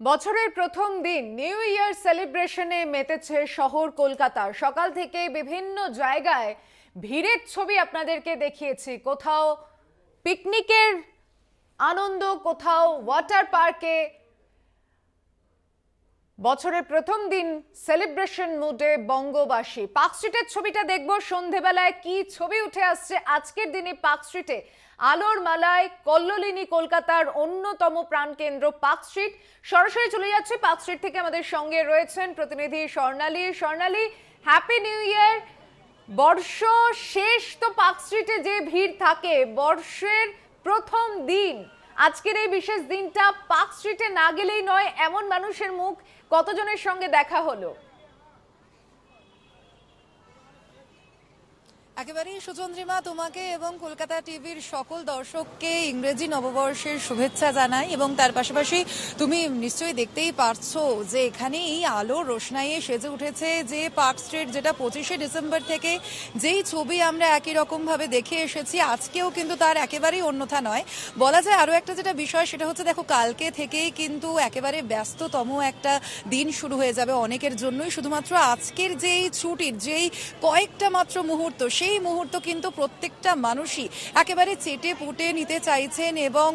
বছরের প্রথম দিন নিউ ইয়ার সেলিব্রেশনে মেতেছে শহর কলকাতা। সকাল থেকে বিভিন্ন জায়গায় ভিড়ের ছবি আপনাদেরকে দেখিয়েছি। কোথাও পিকনিকের আনন্দ, কোথাও ওয়াটার পার্কে। বছরের প্রথম দিন সেলিব্রেশন মুডে বঙ্গবাসী। পার্ক স্ট্রিটের ছবিটা দেখবো সন্ধেবেলায় কি ছবি উঠে আসছে আজকের দিনে পার্ক স্ট্রিটে। আলোর মালায় কল্লোলিনী কলকাতার অন্যতম প্রাণকেন্দ্র পার্ক স্ট্রিট। সরাসরি চলে যাচ্ছে পার্ক স্ট্রিট থেকে, আমাদের সঙ্গে রয়েছেন প্রতিনিধি স্বর্ণালী। স্বর্ণালী, হ্যাপি নিউ ইয়ার। বর্ষ শেষ তো পার্ক স্ট্রিটে যে ভিড় থাকে, বর্ষের প্রথম দিন আজকের এই বিশেষ দিনটা পার্ক স্ট্রিটে না গেলেই নয়, এমন মানুষের মুখ কতজনের সঙ্গে দেখা হলো? একেবারেই সুচন্দ্রিমা, তোমাকে এবং কলকাতা টিভির সকল দর্শককে ইংরেজি নববর্ষের শুভেচ্ছা জানাই। এবং তার পাশাপাশি তুমি নিশ্চয়ই দেখতেই পারছো যে এখানে এই আলো রোশনাইয়ে সেজে উঠেছে যে পার্ক স্ট্রিট, যেটা 25শে ডিসেম্বর থেকে যেই ছবি আমরা একই রকমভাবে দেখে এসেছি, আজকেও কিন্তু তার একেবারেই অন্যথা নয়। বলা যায় আরও একটা যেটা বিষয়, সেটা হচ্ছে দেখো, কালকে থেকেই কিন্তু একেবারে ব্যস্ততম একটা দিন শুরু হয়ে যাবে অনেকের জন্যই। শুধুমাত্র আজকের যেই ছুটির যেই কয়েকটা মাত্র মুহূর্ত, সেই মুহূর্ত কিন্তু প্রত্যেকটা মানুষই একেবারে চেটে পুটে নিতে চাইছেন। এবং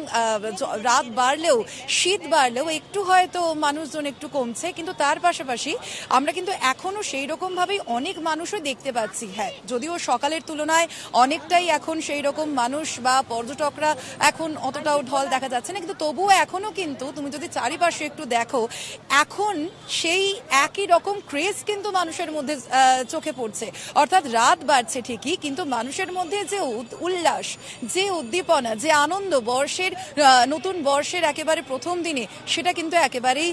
রাত বাড়লেও, শীত বাড়লেও একটু হয়তো মানুষজন একটু কমছে, কিন্তু তার পাশাপাশি আমরা কিন্তু এখনো সেই রকম ভাবেই অনেক মানুষও দেখতে পাচ্ছি। হ্যাঁ, যদিও সকালের তুলনায় অনেকটাই এখন সেই রকম মানুষ বা পর্যটকরা এখন অতটাও ঢল দেখা যাচ্ছে না, কিন্তু তবুও এখনো কিন্তু তুমি যদি চারিপাশে একটু দেখো, এখন সেই একই রকম ক্রেজ কিন্তু মানুষের মধ্যে চোখে পড়ছে। অর্থাৎ রাত বাড়ছে ঠিকই, কিন্তু মানুষের মধ্যে যে উল্লাস, যে উদ্দীপনা, যে আনন্দ বর্ষের, নতুন বর্ষের একেবারে প্রথম দিনে, সেটা কিন্তু একেবারেই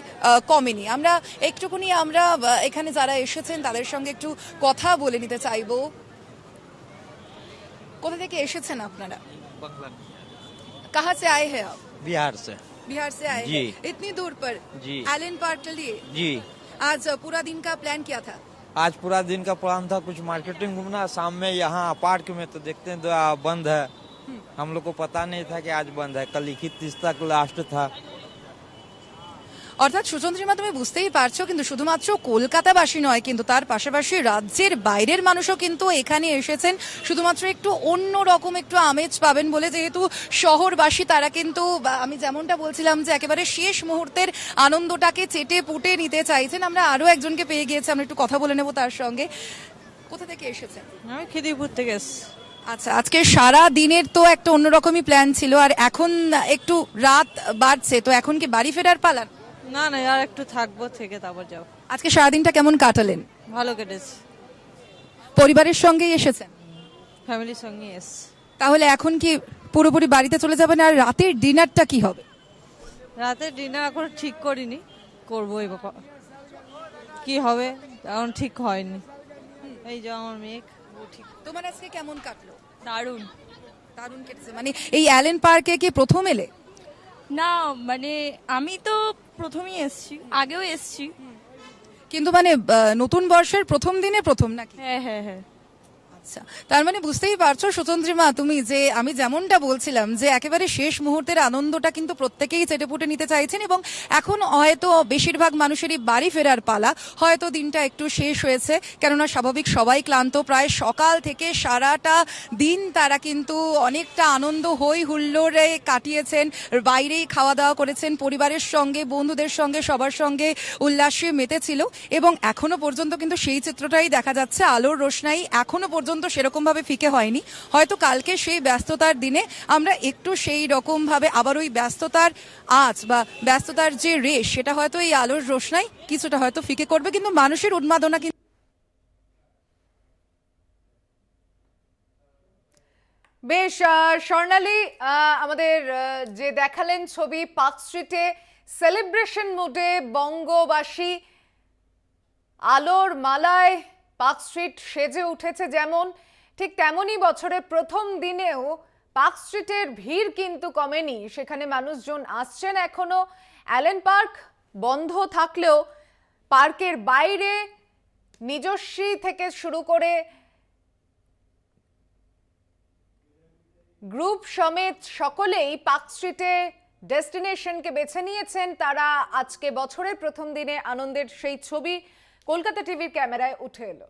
কমেনি। আমরা একটুকুনি এখানে যারা এসেছেন তাদের সঙ্গে একটু কথা বলে নিতে চাইবো। কোথা থেকে এসেছেন আপনারা? कहाँ से आए हैं आप? बिहार से। बिहार से आए जी। हैं इतनी दूर पर जी। एलन पार्क के लिए। जी, आज पूरा दिन का प्लान क्या था? आज पूरा दिन का प्लान था कुछ मार्केटिंग घूमना, शाम में यहाँ पार्क में तो देखते हैं तो बंद है। हम लोग को पता नहीं था कि आज बंद है, कल 31 तक लास्ट था। অর্থাৎ সুচন্দ্রিমা, তুমি বুঝতেই পারছো, কিন্তু শুধুমাত্র কলকাতাবাসী নয়, কিন্তু তার পাশাপাশি রাজ্যের বাইরের মানুষও কিন্তু এখানে এসেছেন শুধুমাত্র একটু অন্য রকম একটু আমেজ পাবেন বলে। যেহেতু শহরবাসী, তারা কিন্তু আমি যেমনটা বলছিলাম যে একেবারে শেষ মুহূর্তের আনন্দটাকে চেটে পুটে নিতে চাইছেন। আমরা আরো একজনকে পেয়ে গিয়েছি, আমরা একটু কথা বলে নেব তার সঙ্গে। কোথা থেকে এসেছেন? আমি খিদিরপুর থেকে এসেছি। আচ্ছা, আজকে সারা দিনের তো একটা অন্যরকমই প্ল্যান ছিল, আর এখন একটু রাত বাড়ছে, তো এখন কি বাড়ি ফেরার পালান? না না, আর একটু থাকবো, থেকে তারপর যাও। আজকে সারাদিনটা কেমন কাটালেন? ভালো কেটেছে, পরিবারের সঙ্গেই এসেছেন? ফ্যামিলির সঙ্গে এসেছি। তাহলে এখন কি পুরোপুরি বাড়িতে চলে যাবেন? আর রাতের ডিনারটা কি হবে? রাতের ডিনার এখন ঠিক করিনি, করবো এই বাবা, কি হবে এখন ঠিক হয়নি। এই যে আমার মেয়ে, ও ঠিক। তোমার আজকে কেমন কাটলো? দারুণ। দারুণ কেটেছে। মানে এই অ্যালেন পার্কে কি প্রথম এলে? না, মানে আমি তো প্রথমেই এসেছি, আগেও এসেছি। কিন্তু মানে নতুন বর্ষের প্রথম দিনে প্রথম নাকি? হ্যাঁ হ্যাঁ হ্যাঁ। আচ্ছা, তার মানে বুঝতেই পারছো সুচন্দ্রিমা তুমি, যে আমি যেমনটা বলছিলাম যে একেবারে শেষ মুহূর্তের আনন্দটা কিন্তু প্রত্যেকেই চেটেপুটে নিতে চাইছেন। এবং এখন হয়তো বেশিরভাগ মানুষেরই বাড়ি ফেরার পালা। হয়তো দিনটা একটু শেষ হয়েছে, কেননা স্বাভাবিক সবাই ক্লান্ত। প্রায় সকাল থেকে সারাটা দিন তারা কিন্তু অনেকটা আনন্দ হই হুল্লোড়ে কাটিয়েছেন, বাইরেই খাওয়া দাওয়া করেছেন, পরিবারের সঙ্গে, বন্ধুদের সঙ্গে, সবার সঙ্গে উল্লাসে মেতেছিল। এবং এখনো পর্যন্ত কিন্তু সেই চিত্রটাই দেখা যাচ্ছে। আলোর রোশনাই এখনো পর্যন্ত সেরকম ভাবে ফিকে হয়নি। হয়তো কালকে সেই ব্যস্ততার দিনে আমরা একটু সেই রকম ভাবে আবার ওই ব্যস্ততার আঁচ বা ব্যস্ততার যে রেশ, সেটা হয়তো এই আলোর রোশনাই কিছুটা হয়তো ফিকে করবে, কিন্তু মানুষের উন্মাদনা কিন্তু। বেশ, স্বর্ণালী, আমাদের যে দেখালেন ছবি পার্ক স্ট্রিটে সেলিব্রেশন মুডে বঙ্গবাসী। আলোর মালায় পার্ক স্ট্রিট সেজে উঠেছে, যেমন ঠিক তেমনই বছরের প্রথম দিনেও পার্ক স্ট্রিটের ভিড় কিন্তু কমেনি। সেখানে মানুষজন আসছেন এখনো। অ্যালেন পার্ক বন্ধ থাকলেও পার্কের বাইরে নিজস্বী থেকে শুরু করে গ্রুপ সমেত সকলেই পার্ক স্ট্রিটে ডেস্টিনেশনকে বেছে নিয়েছেন তারা। আজকে বছরের প্রথম দিনে আনন্দের সেই ছবি কলকাতা টিভির ক্যামেরায় উঠে এলো।